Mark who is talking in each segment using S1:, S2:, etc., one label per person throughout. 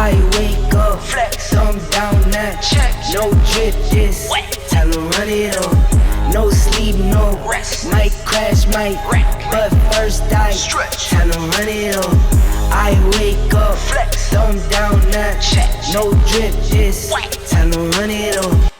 S1: I wake up, flex, thumb down that, check, no drip this, tell him run it up, no sleep, no rest, might crash, might wreck, but first I stretch, tell him run it up, I wake up, flex, thumb down that, check, no drip this, tell him run it up.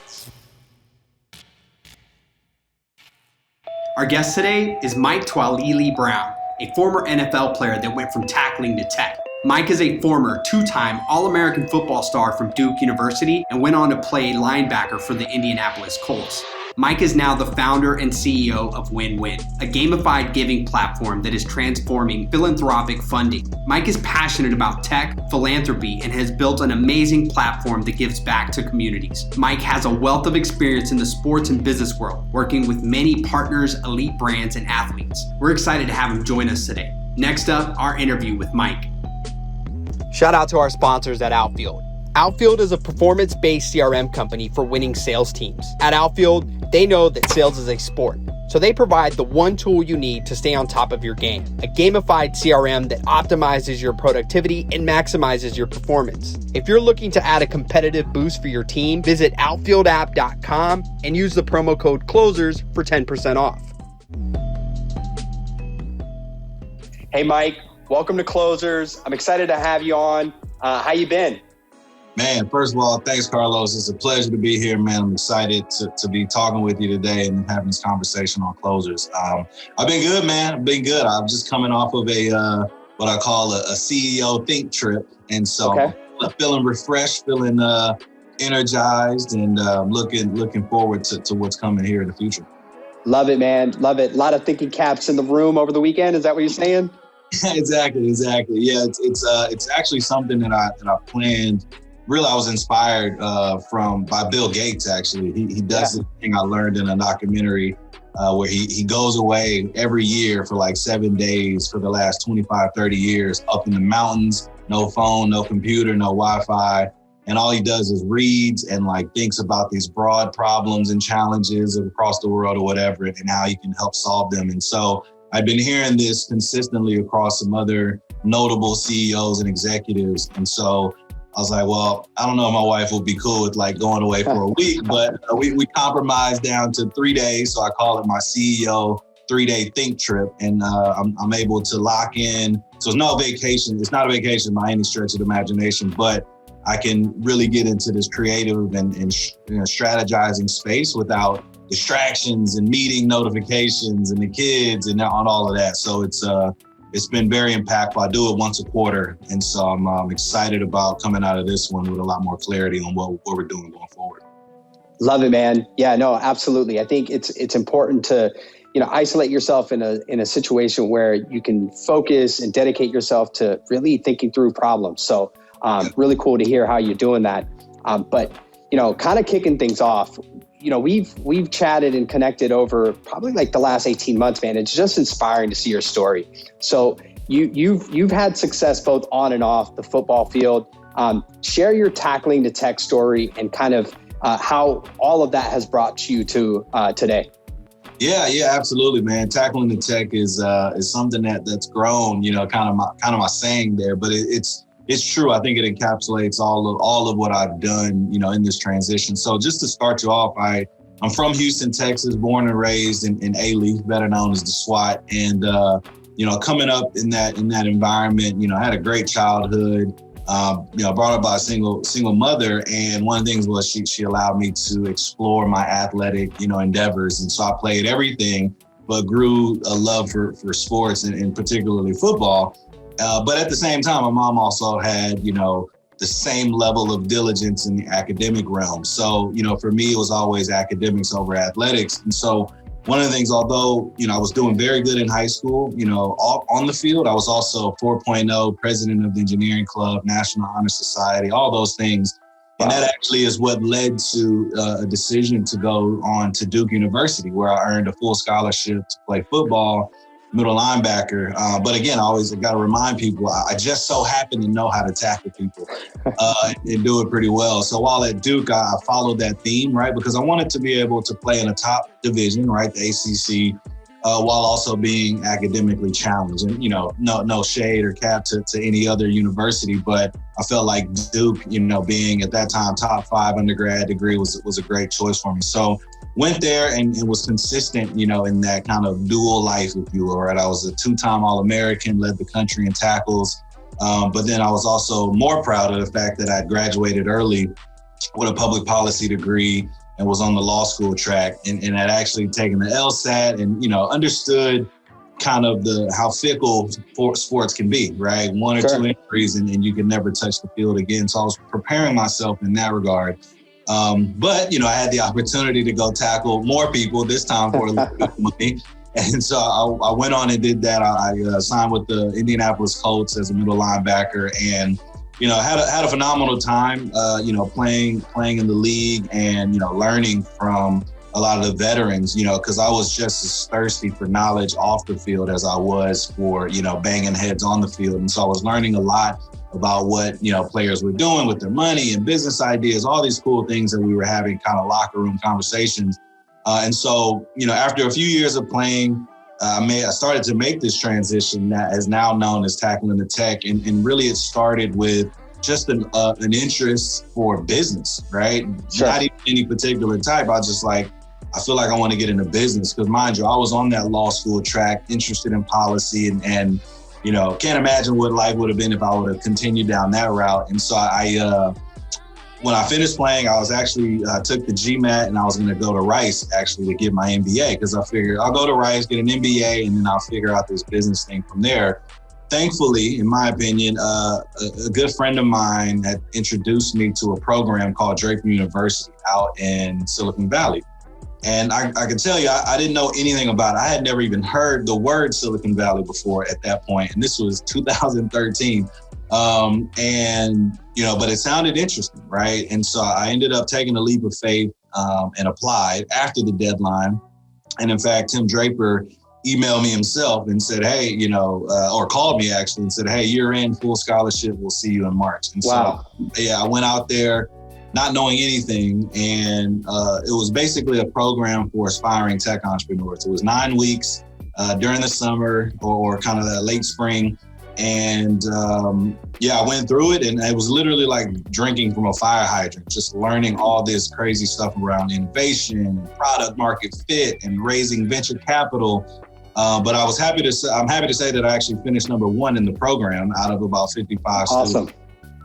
S2: Our guest today is Mike Tuaililli Brown, a former NFL player that went from tackling to tech. Mike is a former two-time All-American football star from Duke University and went on to play linebacker for the Indianapolis Colts. Mike is now the founder and CEO of Win-Win, a gamified giving platform that is transforming philanthropic funding. Mike is passionate about tech, philanthropy, and has built an amazing platform that gives back to communities. Mike has a wealth of experience in the sports and business world, working with many partners, elite brands, and athletes. We're excited to have him join us today. Next up, our interview with Mike. Shout out to our sponsors at Outfield. Outfield is a performance-based CRM company for winning sales teams. At Outfield, they know that sales is a sport, so they provide the one tool you need to stay on top of your game, a gamified CRM that optimizes your productivity and maximizes your performance. If you're looking to add a competitive boost for your team, visit outfieldapp.com and use the promo code CLOSERS for 10% off. Hey, Mike, welcome to Closers. I'm excited to have you on. How you been?
S3: Man, first of all, thanks, Carlos. It's a pleasure to be here, man. I'm excited to be talking with you today and having this conversation on Closers. I've been good, man. I've been good. I'm just coming off of a what I call a CEO think trip. And so I'm feeling refreshed, feeling energized, and looking forward to what's coming here in the future.
S2: Love it, man. Love it. A lot of thinking caps in the room over the weekend. Is that what you're saying?
S3: Exactly. Yeah, it's actually something that I planned. Really, I was inspired by Bill Gates, actually. He does this thing I learned in a documentary where he goes away every year for like 7 days for the last 25, 30 years up in the mountains, no phone, no computer, no Wi-Fi. And all he does is reads and like thinks about these broad problems and challenges across the world or whatever, and how he can help solve them. And so I've been hearing this consistently across some other notable CEOs and executives. And so I was like, well, I don't know if my wife will be cool with like going away for a week, but we compromised down to 3 days. So I call it my CEO 3-day think trip. And I'm able to lock in. So it's no vacation. It's not a vacation by any stretch of the imagination, but I can really get into this creative and strategizing space without distractions and meeting notifications and the kids and on all of that. So it's been very impactful. I do it once a quarter. And so I'm excited about coming out of this one with a lot more clarity on what we're doing going forward.
S2: Love it, man. Yeah, no, absolutely. I think it's important to, isolate yourself in a situation where you can focus and dedicate yourself to really thinking through problems. So really cool to hear how you're doing that. But, kind of kicking things off, we've chatted and connected over probably like the last 18 months, man. It's just inspiring to see your story. So you've had success both on and off the football field. Share your tackling to tech story and kind of how all of that has brought you to today.
S3: Yeah, absolutely, man. Tackling the tech is something that's grown, kind of my saying there, but it's true. I think it encapsulates all of what I've done, in this transition. So just to start you off, I'm from Houston, Texas, born and raised in A-Leaf, better known as the SWAT. And, coming up in that environment, I had a great childhood, brought up by a single mother. And one of the things was she allowed me to explore my athletic, endeavors. And so I played everything, but grew a love for sports and particularly football. But at the same time, my mom also had, the same level of diligence in the academic realm. So, for me, it was always academics over athletics. And so one of the things, although, I was doing very good in high school, on the field, I was also 4.0, president of the engineering club, National Honor Society, all those things. And that actually is what led to a decision to go on to Duke University, where I earned a full scholarship to play football, middle linebacker. But again, I always got to remind people, I just so happen to know how to tackle people and do it pretty well. So while at Duke, I followed that theme, right? Because I wanted to be able to play in a top division, right? The ACC, while also being academically challenged. And, no shade or cap to any other university, but I felt like Duke, being at that time top 5 undergrad degree was a great choice for me. So went there and was consistent, in that kind of dual life, if you will, right? I was a 2-time All-American, led the country in tackles. But then I was also more proud of the fact that I graduated early with a public policy degree and was on the law school track and had actually taken the LSAT and, understood kind of how fickle sports can be, right? 1 or 2 injuries and you can never touch the field again. So I was preparing myself in that regard. But, I had the opportunity to go tackle more people, this time for a little bit of money. And so I went on and did that. I signed with the Indianapolis Colts as a middle linebacker and, had a phenomenal time, playing in the league and, learning from a lot of the veterans, because I was just as thirsty for knowledge off the field as I was for, banging heads on the field. And so I was learning a lot about what, players were doing with their money and business ideas, all these cool things that we were having kind of locker room conversations. And so, after a few years of playing, I started to make this transition that is now known as tackling the tech. And really it started with just an interest for business, right? Sure. Not even any particular type. I feel like I want to get into business because, mind you, I was on that law school track, interested in policy and can't imagine what life would have been if I would have continued down that route. And so when I finished playing, I was actually took the GMAT and I was going to go to Rice actually to get my MBA because I figured I'll go to Rice, get an MBA, and then I'll figure out this business thing from there. Thankfully, in my opinion, a good friend of mine had introduced me to a program called Draper University out in Silicon Valley. And I can tell you, I didn't know anything about it. I had never even heard the word Silicon Valley before at that point. And this was 2013. But it sounded interesting, right? And so I ended up taking a leap of faith and applied after the deadline. And in fact, Tim Draper emailed me himself and said, hey, or called me actually and said, hey, you're in full scholarship. We'll see you in March. And
S4: wow.
S3: So, I went out there not knowing anything. And it was basically a program for aspiring tech entrepreneurs. It was 9 weeks during the summer or kind of that late spring. And I went through it and it was literally like drinking from a fire hydrant, just learning all this crazy stuff around innovation, product market fit, and raising venture capital. But I'm happy to say that I actually finished number 1 in the program out of about 55
S4: Awesome.
S3: students.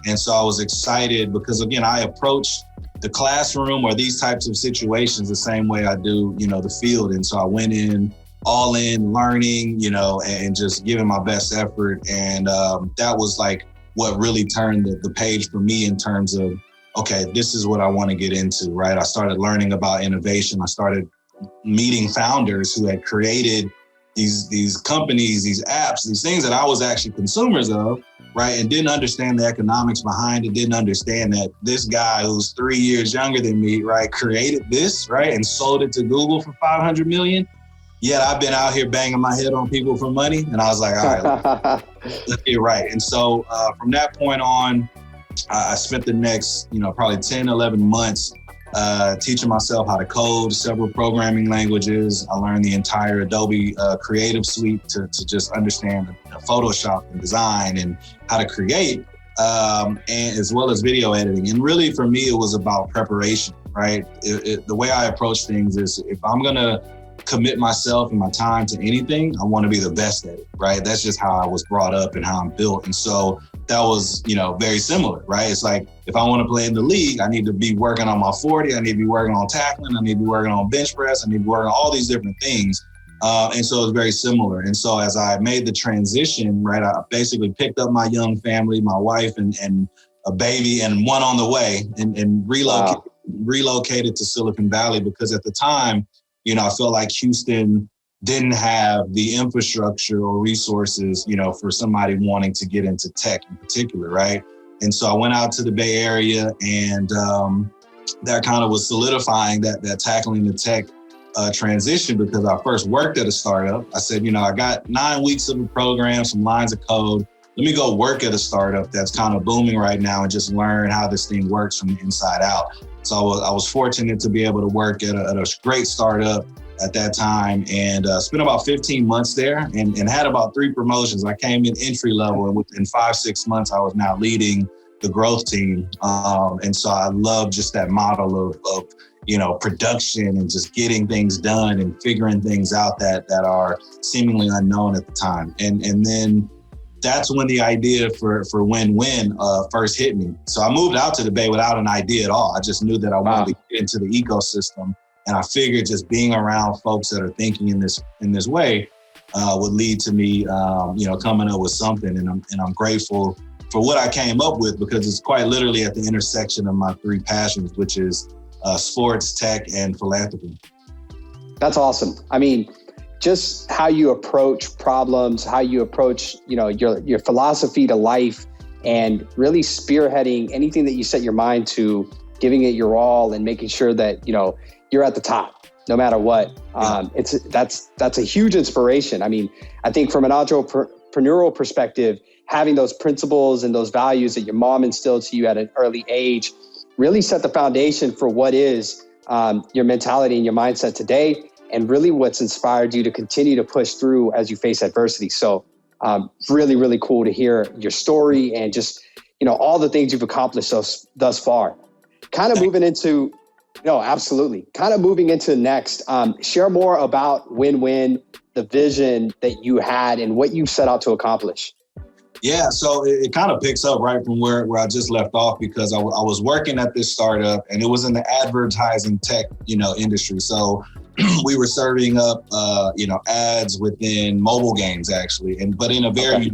S3: And so I was excited because, again, I approached the classroom or these types of situations the same way I do, the field. And so I went in, all in, learning, and just giving my best effort. And that was like what really turned the page for me in terms of, okay, this is what I want to get into, right? I started learning about innovation. I started meeting founders who had created these companies, these apps, these things that I was actually consumers of, right? And didn't understand the economics behind it, didn't understand that this guy who's 3 years younger than me, right, created this, right, and sold it to Google for $500 million. Yet I've been out here banging my head on people for money. And I was like, all right, let's get right. And so from that point on, I spent the next, probably 10, 11 months teaching myself how to code several programming languages. I learned the entire Adobe Creative Suite to just understand Photoshop and design and how to create, and as well as video editing. And really for me, it was about preparation, right? The way I approach things is if I'm going to commit myself and my time to anything, I want to be the best at it, right? That's just how I was brought up and how I'm built. And so that was, very similar, right? It's like, if I want to play in the league, I need to be working on my 40, I need to be working on tackling, I need to be working on bench press, I need to be working on all these different things. And so it's very similar. And so as I made the transition, right, I basically picked up my young family, my wife and a baby and one on the way and relocated to Silicon Valley because at the time, I felt like Houston didn't have the infrastructure or resources, for somebody wanting to get into tech in particular, right? And so I went out to the Bay Area and that kind of was solidifying that tackling the tech transition because I first worked at a startup. I said, I got 9 weeks of a program, some lines of code. Let me go work at a startup that's kind of booming right now and just learn how this thing works from the inside out. So I was fortunate to be able to work at a great startup at that time, and spent about 15 months there and had about 3 promotions. I came in entry level, and within 5-6 months, I was now leading the growth team. And so I love just that model of production and just getting things done and figuring things out that are seemingly unknown at the time. And then that's when the idea for Win-Win first hit me. So I moved out to the Bay without an idea at all. I just knew that I wanted to get into the ecosystem. And I figured just being around folks that are thinking in this way would lead to me, coming up with something. And I'm grateful for what I came up with, because it's quite literally at the intersection of my 3 passions, which is sports, tech, and philanthropy.
S4: That's awesome. I mean, just how you approach problems, how you approach, your philosophy to life, and really spearheading anything that you set your mind to, giving it your all, and making sure that, you're at the top, no matter what. That's a huge inspiration. I mean, I think from an entrepreneurial perspective, having those principles and those values that your mom instilled to you at an early age really set the foundation for what is your mentality and your mindset today, and really what's inspired you to continue to push through as you face adversity. So really, really cool to hear your story and just, all the things you've accomplished thus far. Kind of moving into next, share more about Win-Win, the vision that you had and what you set out to accomplish.
S3: Yeah, so it kind of picks up right from where I just left off, because I was working at this startup, and it was in the advertising tech, industry. So we were serving up, ads within mobile games, actually, but in a very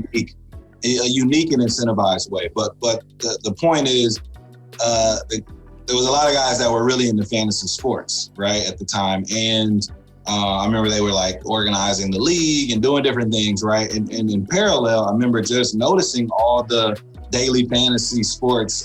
S3: unique and incentivized way. But the point is, there was a lot of guys that were really into fantasy sports, right, at the time, and I remember they were like organizing the league and doing different things, right? And in parallel, I remember just noticing all the daily fantasy sports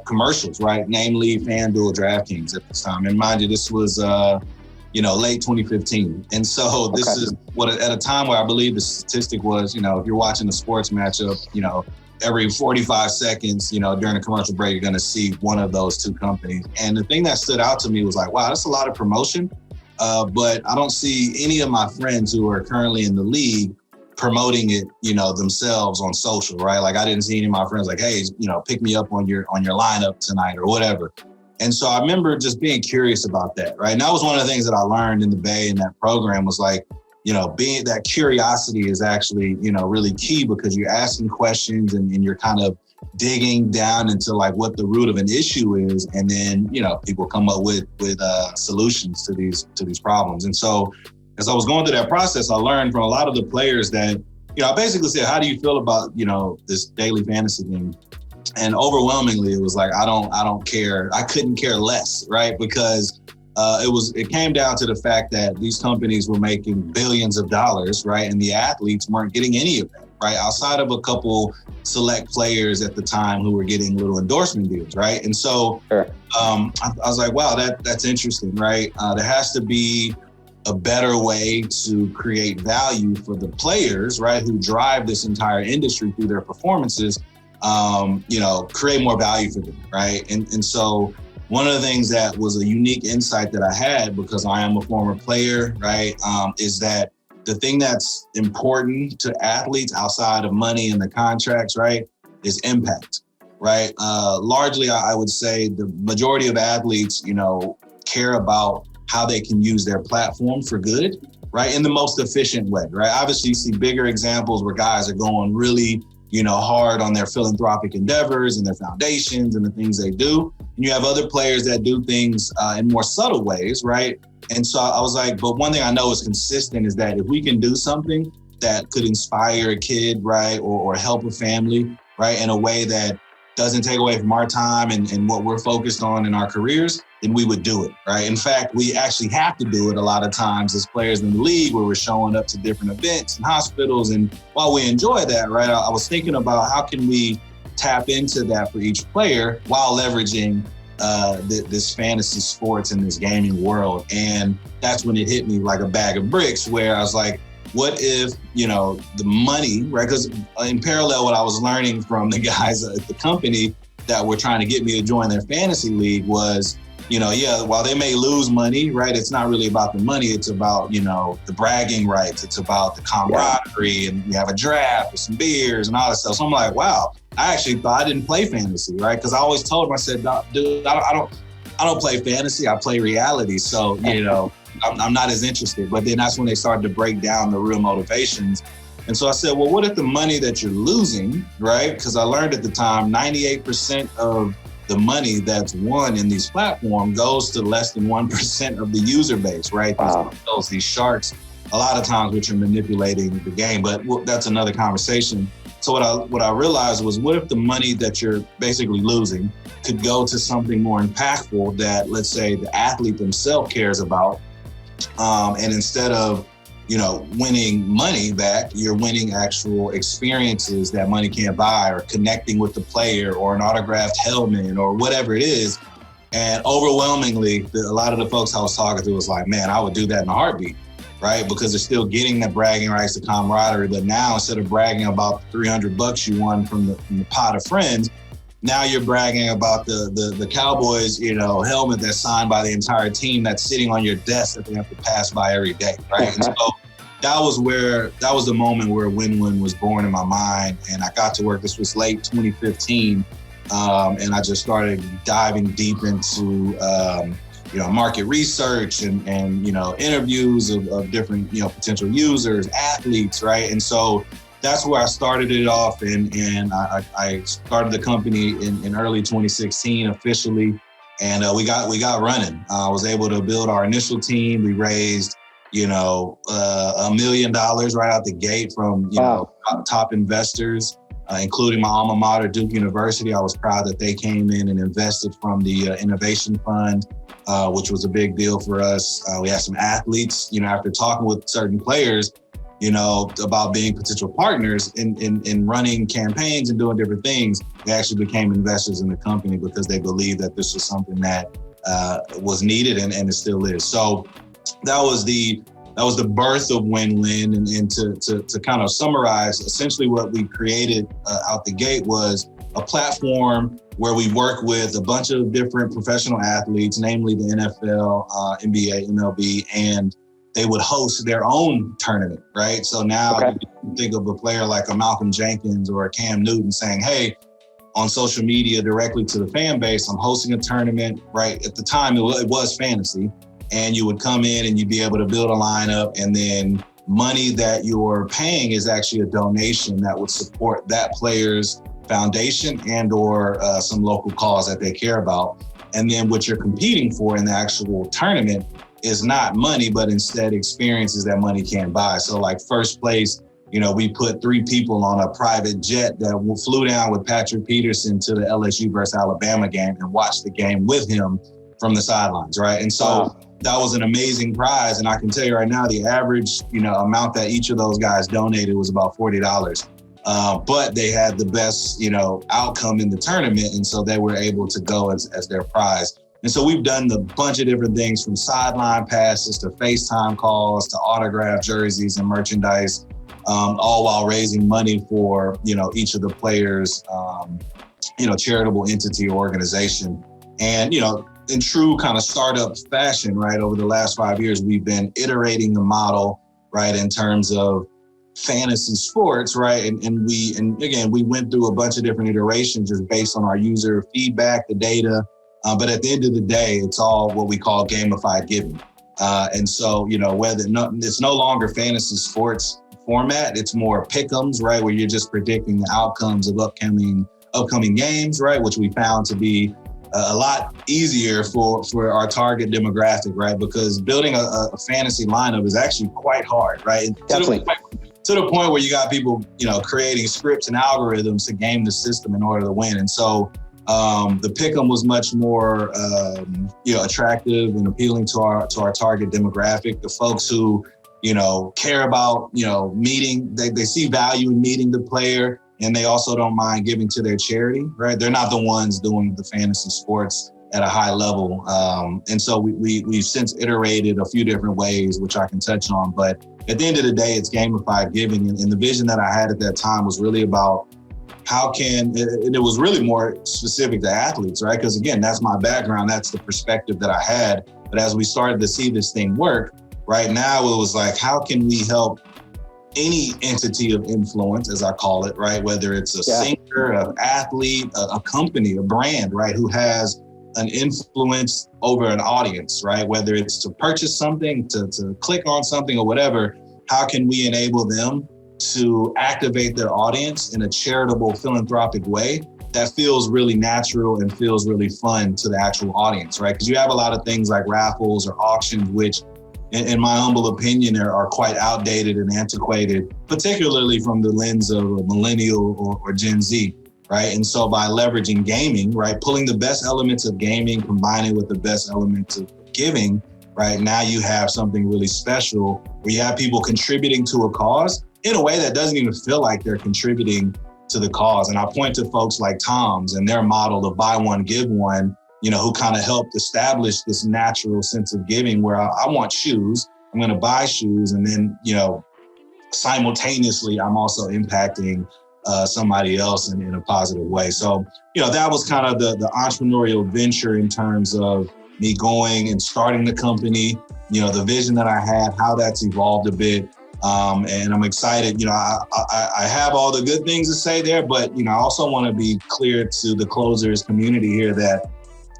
S3: commercials, right? Namely FanDuel, DraftKings at this time. And mind you, this was, late 2015. And so this is what, at a time where I believe the statistic was, if you're watching a sports matchup, every 45 seconds, during a commercial break, you're going to see one of those 2 companies. And the thing that stood out to me was like, wow, that's a lot of promotion. But I don't see any of my friends who are currently in the league promoting it, themselves on social, right? Like I didn't see any of my friends like, hey, pick me up on your lineup tonight or whatever. And so I remember just being curious about that, right? And that was one of the things that I learned in the Bay in that program was like, being that curiosity is actually, really key, because you're asking questions and you're kind of digging down into like what the root of an issue is, and then people come up with solutions to these problems. And so as I was going through that process, I learned from a lot of the players that I basically said, how do you feel about this daily fantasy thing? And overwhelmingly it was like, I don't care. I couldn't care less, right? Because it came down to the fact that these companies were making billions of dollars, right? And the athletes weren't getting any of that, right? Outside of a couple select players at the time who were getting little endorsement deals, right? And so I was like, wow, that's interesting, right? There has to be a better way to create value for the players, right? Who drive this entire industry through their performances, create more value for them, right? And so one of the things that was a unique insight that I had, because I am a former player, right, is that the thing that's important to athletes outside of money and the contracts, right, is impact, right? Largely, I would say the majority of athletes, care about how they can use their platform for good, right, in the most efficient way, right? Obviously, you see bigger examples where guys are going really, hard on their philanthropic endeavors and their foundations and the things they do. And you have other players that do things in more subtle ways, right? And so I was like, but one thing I know is consistent is that if we can do something that could inspire a kid, right, or help a family, right, in a way that doesn't take away from our time and what we're focused on in our careers, then we would do it, right? In fact, we actually have to do it a lot of times as players in the league, where we're showing up to different events and hospitals. And while we enjoy that, right, I was thinking about how can we tap into that for each player while leveraging this fantasy sports and this gaming world. And that's when it hit me like a bag of bricks, where I was like, what if, the money, right? Because in parallel, what I was learning from the guys at the company that were trying to get me to join their fantasy league was, while they may lose money, right? It's not really about the money. It's about, the bragging rights. It's about the camaraderie, and we have a draft with some beers and all that stuff. So I'm like, wow, I actually thought I didn't play fantasy, right? Because I always told him, I said, dude, I don't play fantasy. I play reality. So, I'm not as interested. But then that's when they started to break down the real motivations. And so I said, well, what if the money that you're losing, right? Because I learned at the time, 98% of the money that's won in these platforms goes to less than 1% of the user base, right?
S4: Wow.
S3: These sharks, a lot of times, which are manipulating the game, but that's another conversation. So what I realized was, what if the money that you're basically losing could go to something more impactful that, let's say, the athlete themselves cares about, and instead of winning money back, you're winning actual experiences that money can't buy, or connecting with the player, or an autographed helmet, or whatever it is. And overwhelmingly, a lot of the folks I was talking to was like, man, I would do that in a heartbeat, right? Because they're still getting the bragging rights, the camaraderie. But now, instead of bragging about the $300 you won from the pot of friends, now you're bragging about the Cowboys, helmet that's signed by the entire team that's sitting on your desk that they have to pass by every day, right? And so that was the moment where win-win was born in my mind. And I got to work. This was late 2015. And I just started diving deep into, market research and interviews of different, potential users, athletes, right? And so that's where I started it off, and I started the company in early 2016 officially, and we got running. I was able to build our initial team. We raised $1 million right out the gate from top investors, including my alma mater, Duke University. I was proud that they came in and invested from the innovation fund, which was a big deal for us. We had some athletes, after talking with certain players, about being potential partners in running campaigns and doing different things. They actually became investors in the company because they believed that this was something that was needed and it still is. So that was the birth of Win-Win. And to kind of summarize, essentially what we created out the gate was a platform where we work with a bunch of different professional athletes, namely the NFL, NBA, MLB, and they would host their own tournament, right? So now you think of a player like a Malcolm Jenkins or a Cam Newton saying, hey, on social media directly to the fan base, I'm hosting a tournament, right? At the time, it was fantasy. And you would come in and you'd be able to build a lineup, and then money that you're paying is actually a donation that would support that player's foundation and or some local cause that they care about. And then what you're competing for in the actual tournament is not money, but instead experiences that money can't buy. So like first place, we put 3 people on a private jet that flew down with Patrick Peterson to the LSU versus Alabama game and watched the game with him from the sidelines, right? And so that was an amazing prize. And I can tell you right now, the average, amount that each of those guys donated was about $40. But they had the best, outcome in the tournament. And so they were able to go as their prize. And so we've done a bunch of different things, from sideline passes to FaceTime calls to autographed jerseys and merchandise, all while raising money for, each of the players, charitable entity or organization. And, in true kind of startup fashion, right, over the last 5 years, we've been iterating the model, right, in terms of fantasy sports, right? And we went through a bunch of different iterations just based on our user feedback, the data. But at the end of the day, it's all what we call gamified giving. And so, it's no longer fantasy sports format, it's more pick'ems, right? Where you're just predicting the outcomes of upcoming games, right? Which we found to be a lot easier for our target demographic, right? Because building a fantasy lineup is actually quite hard, right?
S4: Definitely.
S3: To the point where you got people, creating scripts and algorithms to game the system in order to win. And so the pick'em was much more, attractive and appealing to our target demographic. The folks who, care about, meeting, they see value in meeting the player, and they also don't mind giving to their charity, right? They're not the ones doing the fantasy sports at a high level. And so we've since iterated a few different ways, which I can touch on. But at the end of the day, it's gamified giving. And the vision that I had at that time was really about how can, and it was really more specific to athletes, right? Because again, that's my background, that's the perspective that I had. But as we started to see this thing work, right now it was like, how can we help any entity of influence, as I call it, right? Whether it's a singer, an athlete, a company, a brand, right? Who has an influence over an audience, right? Whether it's to purchase something, to click on something or whatever, how can we enable them to activate their audience in a charitable, philanthropic way that feels really natural and feels really fun to the actual audience, right? Because you have a lot of things like raffles or auctions, which in my humble opinion are quite outdated and antiquated, particularly from the lens of a millennial or Gen Z, right? And so by leveraging gaming, right, pulling the best elements of gaming, combining with the best elements of giving, right, now you have something really special where you have people contributing to a cause in a way that doesn't even feel like they're contributing to the cause. And I point to folks like Tom's and their model of buy one, give one, you know, who kind of helped establish this natural sense of giving where I want shoes, I'm going to buy shoes. And then, you know, simultaneously, I'm also impacting somebody else in a positive way. So, you know, that was kind of the entrepreneurial venture in terms of me going and starting the company, you know, the vision that I had, how that's evolved a bit. And I'm excited, you know, I have all the good things to say there, but, you know, I also want to be clear to the closers community here that,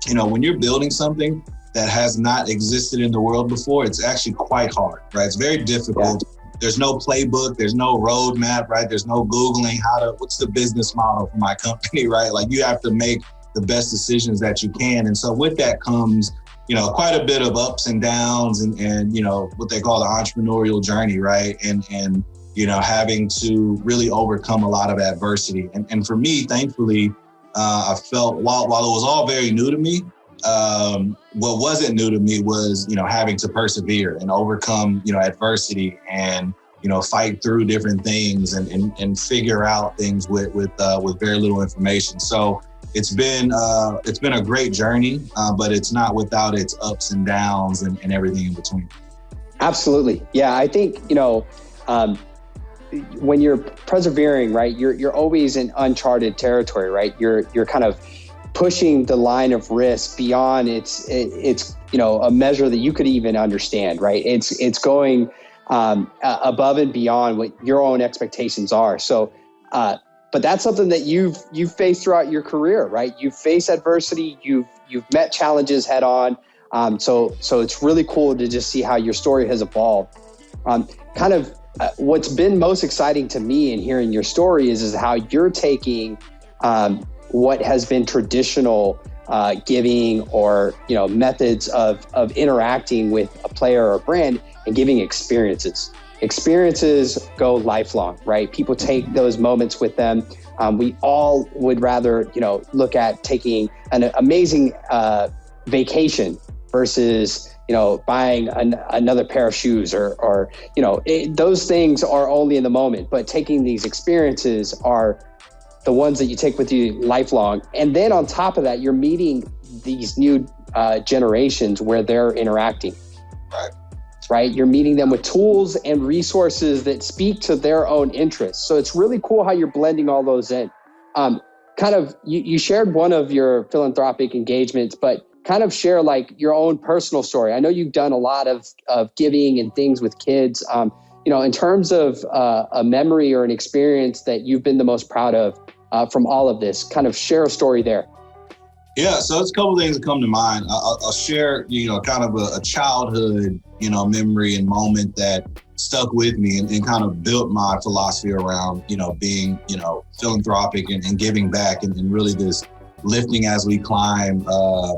S3: you know, when you're building something that has not existed in the world before, it's actually quite hard, right? It's very difficult. Yeah. There's no playbook, there's no roadmap, right? There's no Googling what's the business model for my company, right? Like you have to make the best decisions that you can. And so with that comes, you know, quite a bit of ups and downs and you know, what they call the entrepreneurial journey, right? And you know, having to really overcome a lot of adversity. And for me, thankfully, I felt while it was all very new to me, what wasn't new to me was, you know, having to persevere and overcome, you know, adversity and, you know, fight through different things and figure out things with very little information. So it's been a great journey, but it's not without its ups and downs and everything in between. Absolutely.
S4: Yeah, I think, you know, when you're persevering, right, you're always in uncharted territory, right? You're kind of pushing the line of risk beyond it's you know, a measure that you could even understand, right? It's going above and beyond what your own expectations are. So, but that's something that you've faced throughout your career, right? You've faced adversity, you've met challenges head on. So it's really cool to just see how your story has evolved. What's been most exciting to me in hearing your story is how you're taking what has been traditional giving or, you know, methods of interacting with a player or a brand and giving experiences. Experiences go lifelong, right? People take those moments with them. We all would rather, you know, look at taking an amazing vacation versus, you know, buying another pair of shoes or you know, those things are only in the moment, but taking these experiences are the ones that you take with you lifelong. And then on top of that, you're meeting these new generations where they're interacting. Right? You're meeting them with tools and resources that speak to their own interests. So it's really cool how you're blending all those in. You shared one of your philanthropic engagements, but kind of share like your own personal story. I know you've done a lot of giving and things with kids. You know, in terms of a memory or an experience that you've been the most proud of from all of this, kind of share a story there.
S3: Yeah, so it's a couple of things that come to mind. I'll share, you know, kind of a childhood, you know, memory and moment that stuck with me and kind of built my philosophy around, you know, being, you know, philanthropic and giving back and really this lifting as we climb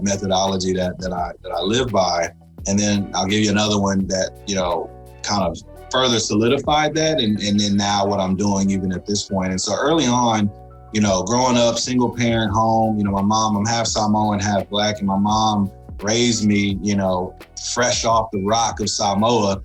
S3: methodology that I live by. And then I'll give you another one that, you know, kind of further solidified that and then now what I'm doing even at this point. And so early on, you know, growing up, single parent home, you know, my mom, I'm half Samoan, half Black, and my mom raised me, you know, fresh off the rock of Samoa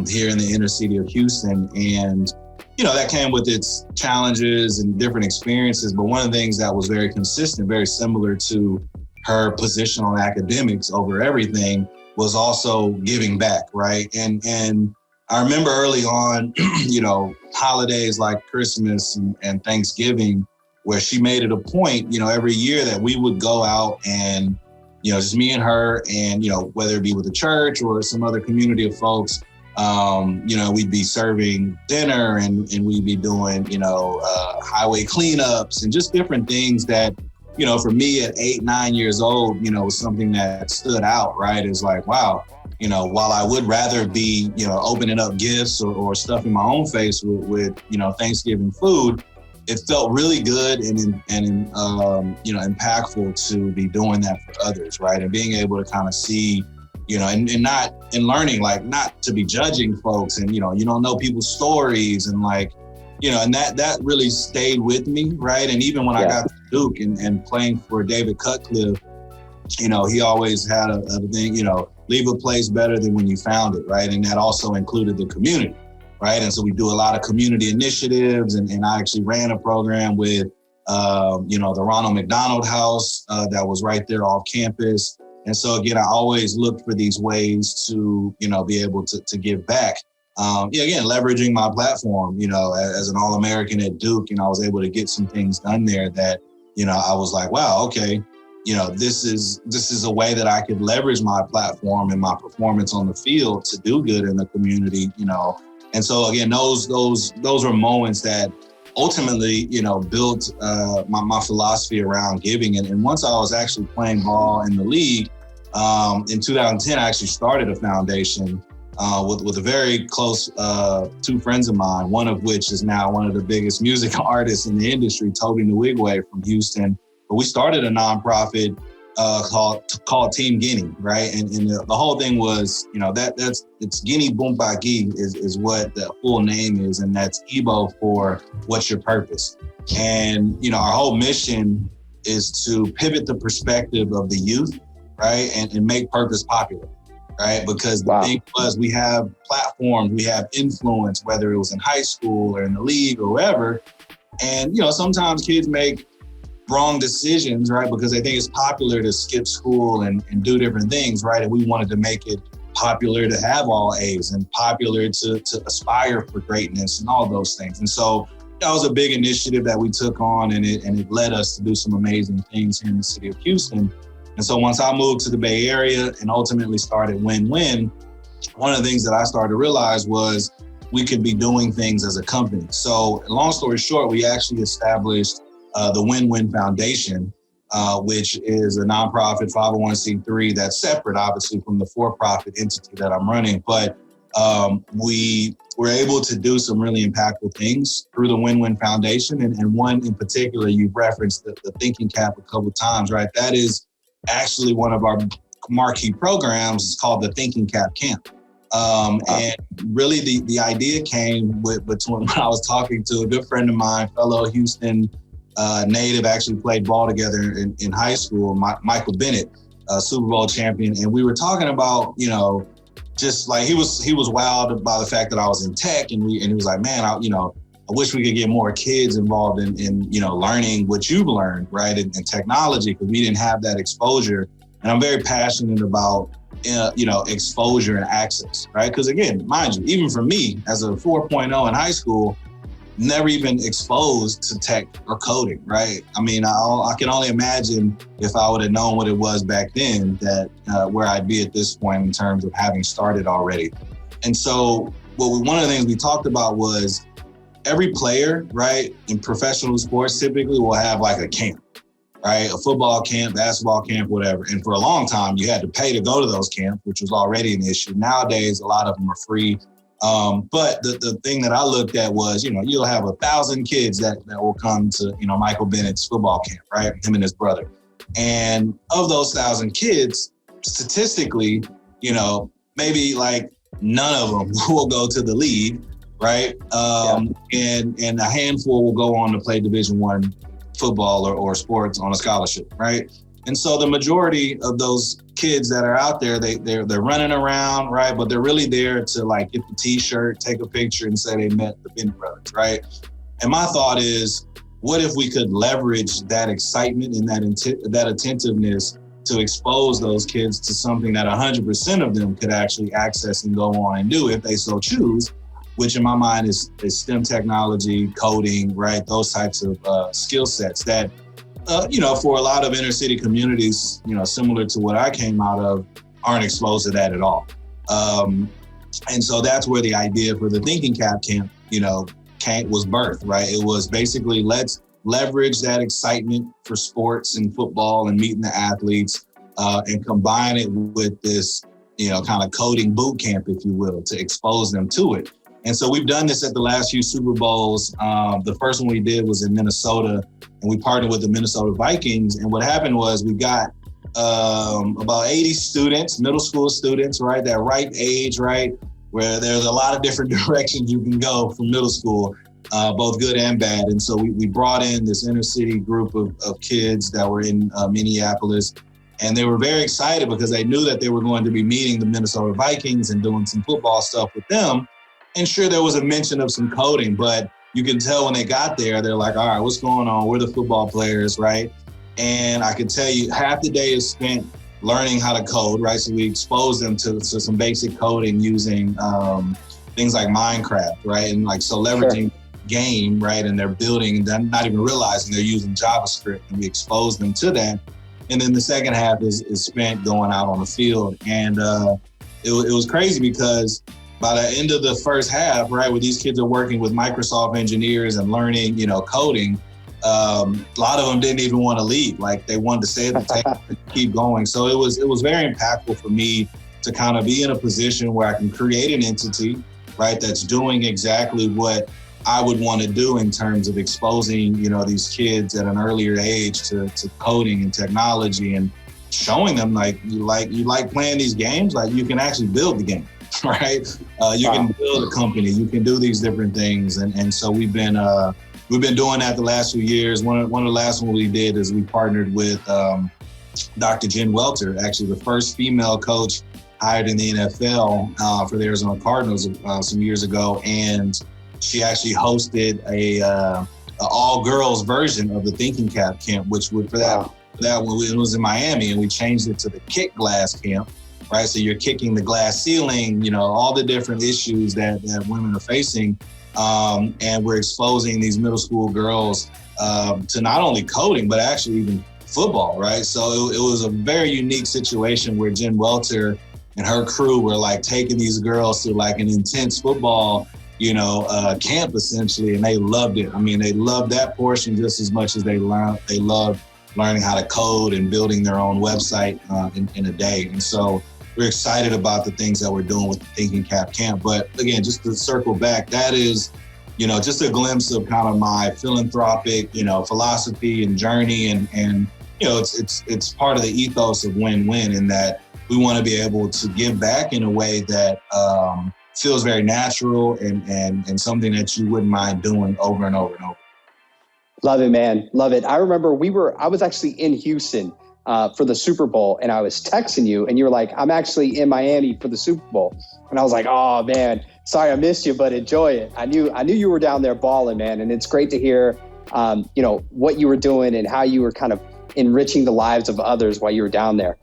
S3: here in the inner city of Houston. And, you know, that came with its challenges and different experiences. But one of the things that was very consistent, very similar to her position on academics over everything was also giving back, right? And I remember early on, you know, holidays like Christmas and Thanksgiving, where she made it a point, every year that we would go out and, just me and her and, whether it be with the church or some other community of folks, we'd be serving dinner and we'd be doing, highway cleanups and just different things that, for me at 8, 9 years old, was something that stood out, right? It's like, wow, while I would rather be, opening up gifts or stuffing my own face with Thanksgiving food, it felt really good and impactful to be doing that for others, right? And being able to kind of see, and learning, like, not to be judging folks and, you don't know people's stories and like, and that really stayed with me, right? And even when I got to Duke and playing for David Cutcliffe, he always had a thing, leave a place better than when you found it, right? And that also included the community, right? And so we do a lot of community initiatives, and I actually ran a program with, the Ronald McDonald House that was right there off campus. And so again, I always looked for these ways to, be able to give back. Again, leveraging my platform, as an All-American at Duke, I was able to get some things done there that, I was like, wow, okay, this is a way that I could leverage my platform and my performance on the field to do good in the community, And so again, those were moments that ultimately, built my philosophy around giving. And once I was actually playing ball in the league, in 2010, I actually started a foundation with a very close two friends of mine, one of which is now one of the biggest music artists in the industry, Toby Nwigwe from Houston. But we started a nonprofit called Team Guinea, right? And the whole thing was, it's Guinea Bumpagi is what the full name is, and that's Igbo for what's your purpose. And, our whole mission is to pivot the perspective of the youth, right? And make purpose popular, right? Because the thing was, we have platforms, we have influence, whether it was in high school or in the league or wherever. And, sometimes kids make wrong decisions, right? Because they think it's popular to skip school and do different things, right? And we wanted to make it popular to have all A's and popular to aspire for greatness and all those things. And so that was a big initiative that we took on, and it led us to do some amazing things here in the city of Houston. And so once I moved to the Bay Area and ultimately started Win-Win, one of the things that I started to realize was we could be doing things as a company. So long story short, we actually established the Win-Win Foundation, which is a nonprofit 501c3 that's separate, obviously, from the for-profit entity that I'm running. But we were able to do some really impactful things through the Win-Win Foundation. And one in particular, you've referenced the Thinking Cap a couple of times, right? That is actually one of our marquee programs. It's called the Thinking Cap Camp. And really the idea came between when I was talking to a good friend of mine, fellow Houston native, actually played ball together in high school, Michael Bennett, Super Bowl champion. And we were talking about, just like he was wowed by the fact that I was in tech, and he was like, man, I wish we could get more kids involved in learning what you've learned, right, in technology, because we didn't have that exposure. And I'm very passionate about, exposure and access, right? Because again, mind you, even for me as a 4.0 in high school, never even exposed to tech or coding, right? I mean, I can only imagine if I would have known what it was back then, that where I'd be at this point in terms of having started already. And so one of the things we talked about was every player, right, in professional sports typically will have like a camp, right? A football camp, basketball camp, whatever. And for a long time, you had to pay to go to those camps, which was already an issue. Nowadays, a lot of them are free. But the thing that I looked at was, you'll have 1,000 kids that will come to, Michael Bennett's football camp, right? Him and his brother. And of those 1,000 kids, statistically, maybe like none of them will go to the league, right? And a handful will go on to play Division I football or sports on a scholarship, right? And so the majority of those kids that are out there, they're running around, right? But they're really there to like get the T-shirt, take a picture, and say they met the Bennett brothers, right? And my thought is, what if we could leverage that excitement and that attentiveness to expose those kids to something that 100% of them could actually access and go on and do if they so choose, which in my mind is STEM technology, coding, right? Those types of skill sets that, for a lot of inner city communities, similar to what I came out of, aren't exposed to that at all. And so that's where the idea for the Thinking Cap Camp, was birthed, right? It was basically, let's leverage that excitement for sports and football and meeting the athletes and combine it with this, kind of coding boot camp, if you will, to expose them to it. And so we've done this at the last few Super Bowls. The first one we did was in Minnesota, and we partnered with the Minnesota Vikings. And what happened was we got about 80 students, middle school students, right? That right age, right? Where there's a lot of different directions you can go from middle school, both good and bad. And so we brought in this inner city group of kids that were in Minneapolis. And they were very excited because they knew that they were going to be meeting the Minnesota Vikings and doing some football stuff with them. And sure, there was a mention of some coding, but you can tell when they got there, they're like, all right, what's going on? We're the football players, right? And I can tell you half the day is spent learning how to code, right? So we expose them to some basic coding using things like Minecraft, right? And leveraging game, right? And they're building and they're not even realizing they're using JavaScript, and we expose them to that. And then the second half is spent going out on the field. And it was crazy because by the end of the first half, right, where these kids are working with Microsoft engineers and learning, coding, a lot of them didn't even want to leave. Like, they wanted to stay at the table and keep going. So it was very impactful for me to kind of be in a position where I can create an entity, right, that's doing exactly what I would want to do in terms of exposing, these kids at an earlier age to coding and technology, and showing them you like playing these games, like you can actually build the game, right? You can build a company, you can do these different things. And so we've been doing that the last few years. One of the last ones we did is we partnered with Dr. Jen Welter, actually the first female coach hired in the NFL for the Arizona Cardinals some years ago. And she actually hosted a all-girls version of the Thinking Cap Camp, which would, for that one, it was in Miami, and we changed it to the Kick Glass Camp, right? So you're kicking the glass ceiling, all the different issues that women are facing. And we're exposing these middle school girls to not only coding, but actually even football, right? So it was a very unique situation where Jen Welter and her crew were taking these girls to an intense football camp, essentially, and they loved it. I mean, they loved that portion just as much as they loved learning how to code and building their own website in a day. And so we're excited about the things that we're doing with the Thinking Cap Camp. But again, just to circle back, that is, just a glimpse of kind of my philanthropic, philosophy and journey. And it's part of the ethos of win-win, in that we want to be able to give back in a way that feels very natural and something that you wouldn't mind doing over and over and over.
S4: Love it, man. Love it. I remember I was actually in Houston for the Super Bowl, and I was texting you, and you were like, I'm actually in Miami for the Super Bowl. And I was like, oh man, sorry I missed you, but enjoy it. I knew you were down there balling, man. And it's great to hear, what you were doing and how you were kind of enriching the lives of others while you were down there.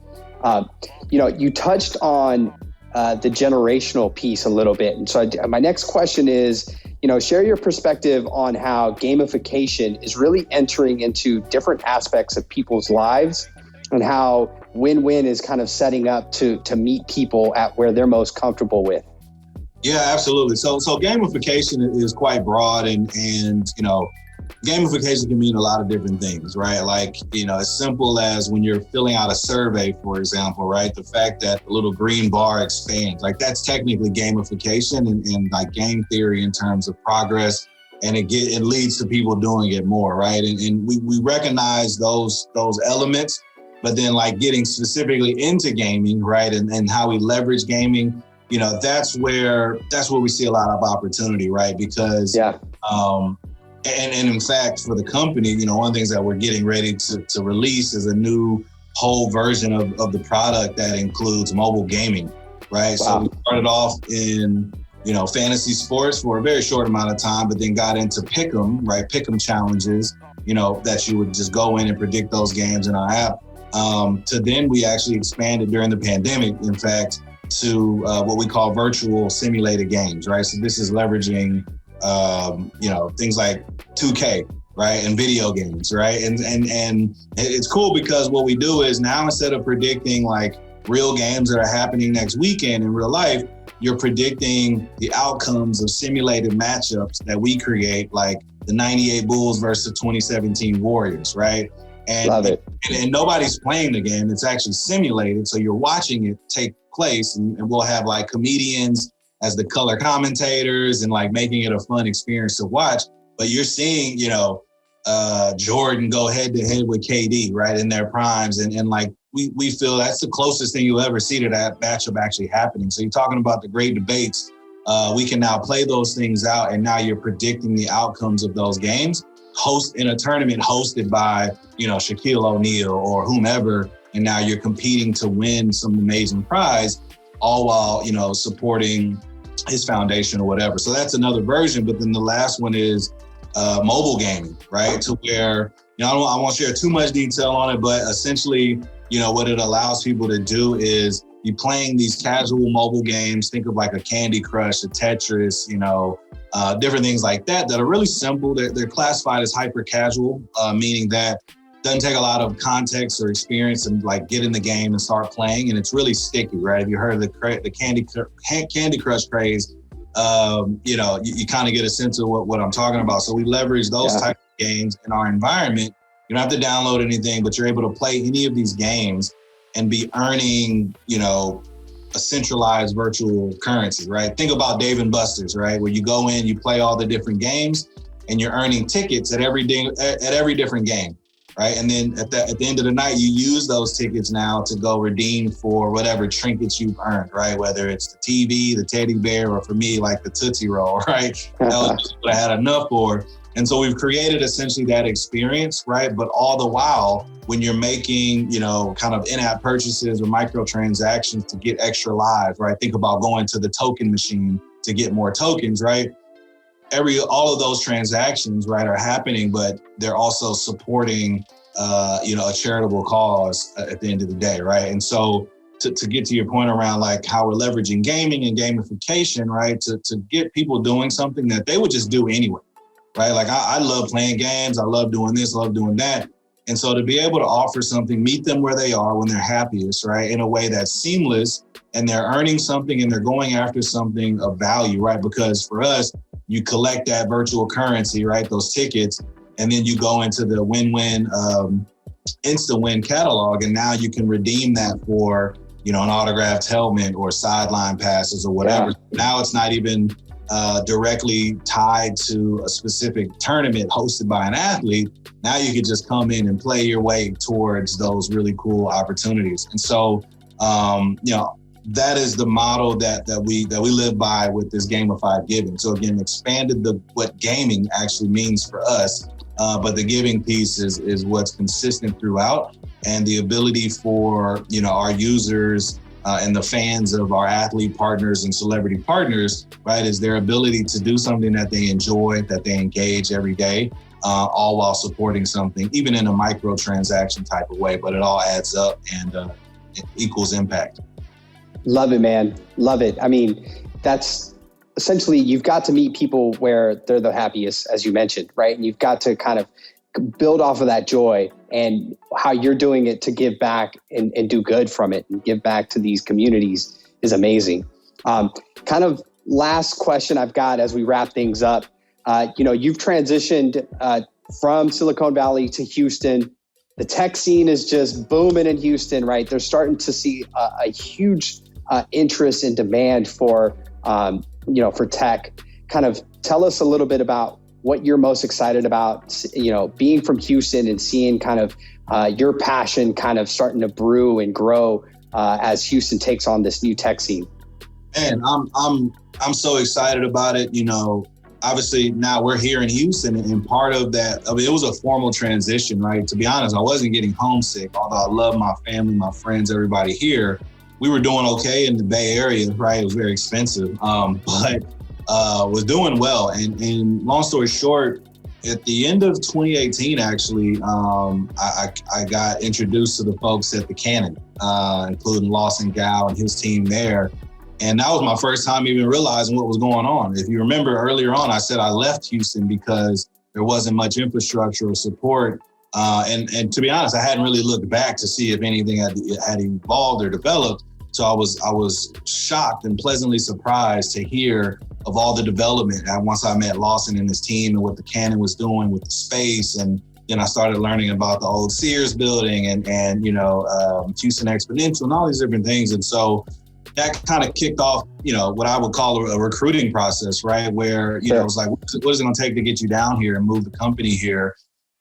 S4: You touched on the generational piece a little bit. And so my next question is, share your perspective on how gamification is really entering into different aspects of people's lives, and how win-win is kind of setting up to meet people at where they're most comfortable with.
S3: Yeah, absolutely. So gamification is quite broad, and gamification can mean a lot of different things, right? As simple as when you're filling out a survey, for example, right? The fact that the little green bar expands, that's technically gamification and game theory in terms of progress. And it leads to people doing it more, right? And we recognize those elements, but then getting specifically into gaming, right? And how we leverage gaming, that's where we see a lot of opportunity, right? Because And in fact, for the company, one of the things that we're getting ready to release is a new whole version of the product that includes mobile gaming, right? Wow. So we started off in, fantasy sports for a very short amount of time, but then got into Pick'em, right? Pick'em challenges, that you would just go in and predict those games in our app. To then we actually expanded during the pandemic. In fact, to what we call virtual simulated games, right? So this is leveraging, things like 2K, right? And video games, right? And it's cool because what we do is now, instead of predicting like real games that are happening next weekend in real life, you're predicting the outcomes of simulated matchups that we create, like the 98 Bulls versus 2017 Warriors, right? And,
S4: Love it.
S3: And nobody's playing the game. It's actually simulated. So you're watching it take place, and we'll have like comedians as the color commentators and like making it a fun experience to watch. But you're seeing, Jordan go head to head with KD, right, in their primes. And like, we feel that's the closest thing you'll ever see to that matchup actually happening. So you're talking about the great debates. We can now play those things out, and now you're predicting the outcomes of those games. Host in a tournament hosted by, Shaquille O'Neal or whomever, and now you're competing to win some amazing prize, all while, supporting his foundation or whatever. So that's another version. But then the last one is mobile gaming, right? To where, I won't share too much detail on it, but essentially, what it allows people to do is be playing these casual mobile games. Think of like a Candy Crush, a Tetris, different things like that are really simple. They're classified as hyper casual, meaning that doesn't take a lot of context or experience and like get in the game and start playing. And it's really sticky, right? If you heard of the Candy Crush craze, you kind of get a sense of what I'm talking about. So we leverage those type of games in our environment. You don't have to download anything, but you're able to play any of these games and be earning, a centralized virtual currency, right? Think about Dave & Buster's, right? Where you go in, you play all the different games, and you're earning tickets at every different game, right? And then at the end of the night, you use those tickets now to go redeem for whatever trinkets you've earned, right? Whether it's the TV, the teddy bear, or for me, like the Tootsie Roll, right? That was just what I had enough for. And so we've created essentially that experience, right? But all the while, when you're making, kind of in-app purchases or microtransactions to get extra lives, right? Think about going to the token machine to get more tokens, right? All of those transactions, right, are happening, but they're also supporting, a charitable cause at the end of the day, right? And so to get to your point around like how we're leveraging gaming and gamification, right, to get people doing something that they would just do anyway. Right? Like I love playing games. I love doing this, I love doing that. And so to be able to offer something, meet them where they are when they're happiest, right? In a way that's seamless, and they're earning something and they're going after something of value, right? Because for us, you collect that virtual currency, right? Those tickets, and then you go into the win-win, instant win catalog. And now you can redeem that for, an autographed helmet or sideline passes or whatever. Yeah. Now it's not even directly tied to a specific tournament hosted by an athlete. Now you can just come in and play your way towards those really cool opportunities. And so, that is the model that we live by with this gamified giving. So again, expanded what gaming actually means for us, but the giving piece is what's consistent throughout, and the ability for our users and the fans of our athlete partners and celebrity partners, right, is their ability to do something that they enjoy, that they engage every day, all while supporting something, even in a micro transaction type of way, but it all adds up and it equals impact.
S4: Love it, man. Love it. I mean, that's essentially, you've got to meet people where they're the happiest, as you mentioned, right? And you've got to kind of build off of that joy, and how you're doing it to give back and do good from it and give back to these communities is amazing. Kind of last question I've got as we wrap things up. You've transitioned from Silicon Valley to Houston. The tech scene is just booming in Houston, right? They're starting to see a huge interest and demand for tech. Kind of tell us a little bit about what you're most excited about, being from Houston and seeing kind of your passion kind of starting to brew and grow as Houston takes on this new tech scene.
S3: Man, I'm so excited about it. Obviously now we're here in Houston, and part of that, it was a formal transition, right? To be honest, I wasn't getting homesick, although I love my family, my friends, everybody here. We were doing okay in the Bay Area, right? It was very expensive, but was doing well. And long story short, At the end of 2018, actually, I got introduced to the folks at the Cannon, including Lawson Gow and his team there. And that was my first time even realizing what was going on. If you remember earlier on, I said I left Houston because there wasn't much infrastructure or support. And to be honest, I hadn't really looked back to see if anything had evolved or developed. So I was shocked and pleasantly surprised to hear of all the development once I met Lawson and his team and what the Cannon was doing with the space. And then I started learning about the old Sears building and Houston Exponential and all these different things. And so that kind of kicked off, what I would call a recruiting process, right? Where, it was like, what is it going to take to get you down here and move the company here?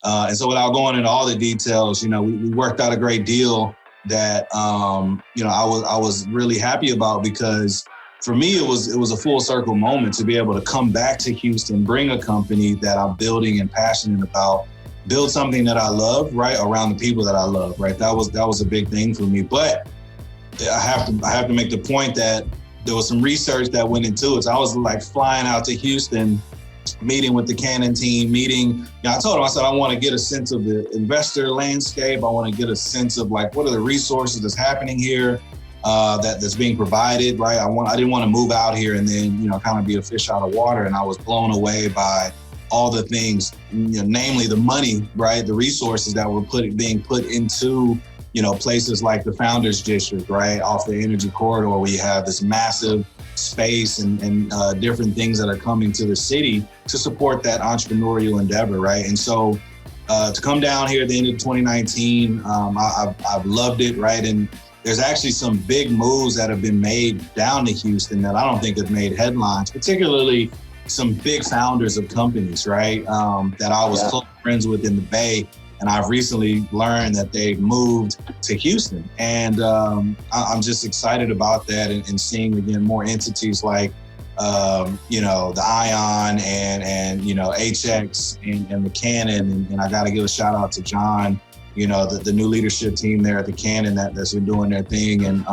S3: And so without going into all the details, we worked out a great deal that, I was really happy about, because for me, it was a full circle moment to be able to come back to Houston, bring a company that I'm building and passionate about, build something that I love, right, around the people that I love, right? That was a big thing for me. But I have to make the point that there was some research that went into it. So I was like flying out to Houston, meeting with the Cannon team, I told them, I said, I want to get a sense of the investor landscape. I want to get a sense of like, what are the resources that's happening here that's being provided, right? I didn't want to move out here and then, kind of be a fish out of water. And I was blown away by all the things, namely the money, right? The resources that were being put into, places like the Founders District, right? Off the Energy Corridor, where you have this massive space and different things that are coming to the city to support that entrepreneurial endeavor, right? And so to come down here at the end of 2019, I've loved it, right? And there's actually some big moves that have been made down to Houston that I don't think have made headlines, particularly some big founders of companies, right? That I was close friends with in the Bay. And I've recently learned that they've moved to Houston. And I'm just excited about that and seeing, again, more entities like, the Ion and HX and the Cannon. And I got to give a shout out to John, the new leadership team there at the Cannon that's been doing their thing and,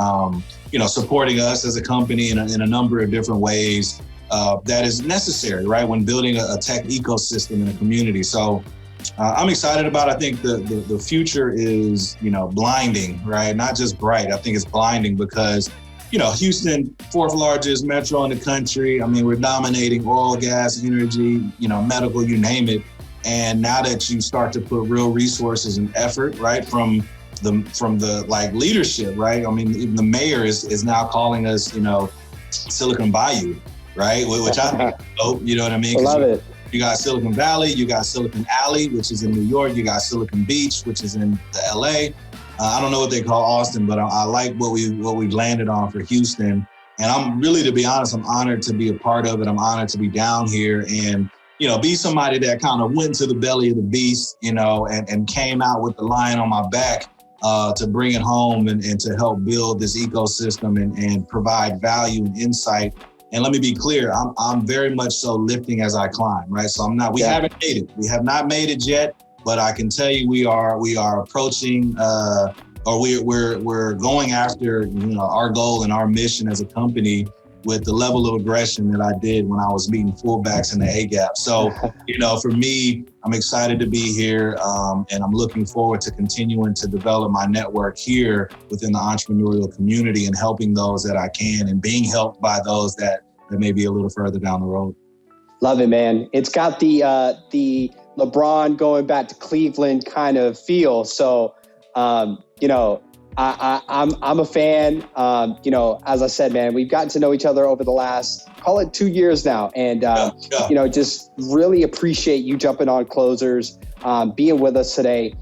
S3: supporting us as a company in a number of different ways that is necessary, right, when building a tech ecosystem in a community. So I'm excited about it. I think the future is, blinding, right? Not just bright. I think it's blinding because, Houston, fourth largest metro in the country. I mean, we're dominating oil, gas, energy, medical, you name it. And now that you start to put real resources and effort, right, from the like leadership, right? I mean, even the mayor is now calling us, Silicon Bayou, right? Which I think is dope, you know what I mean?
S4: I love it.
S3: You got Silicon Valley, you got Silicon Alley, which is in New York, you got Silicon Beach, which is in the LA. I don't know what they call Austin, but I like what we've landed on for Houston. And I'm really, to be honest, I'm honored to be a part of it. I'm honored to be down here and, be somebody that kind of went to the belly of the beast, and came out with the lion on my back to bring it home and to help build this ecosystem and provide value and insight. And let me be clear, I'm very much so lifting as I climb, right? So we haven't made it. We have not made it yet, but I can tell you we are approaching, or we're going after, our goal and our mission as a company with the level of aggression that I did when I was meeting fullbacks in the A-gap. So, for me, I'm excited to be here, and I'm looking forward to continuing to develop my network here within the entrepreneurial community and helping those that I can and being helped by those that may be a little further down the road.
S4: Love it, man. It's got the LeBron going back to Cleveland kind of feel. So, I'm a fan. As I said, man, we've gotten to know each other over the last, call it 2 years now. And, just really appreciate you jumping on Closers, being with us today.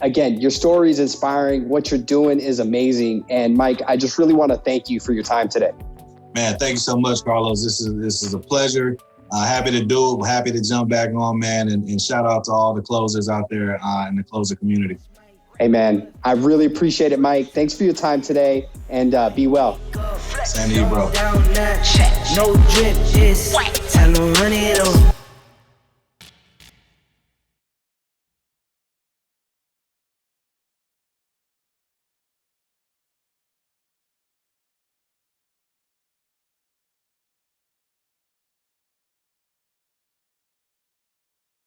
S4: Again, your story is inspiring. What you're doing is amazing. And Mike, I just really want to thank you for your time today.
S3: Man, thank you so much, Carlos. This is a pleasure. Happy to do it. Happy to jump back on, man. And shout out to all the closers out there in the closer community.
S4: Hey, man, I really appreciate it, Mike. Thanks for your time today, and be well.
S3: Same to you, bro.
S1: No drip, this, tell 'em run it up.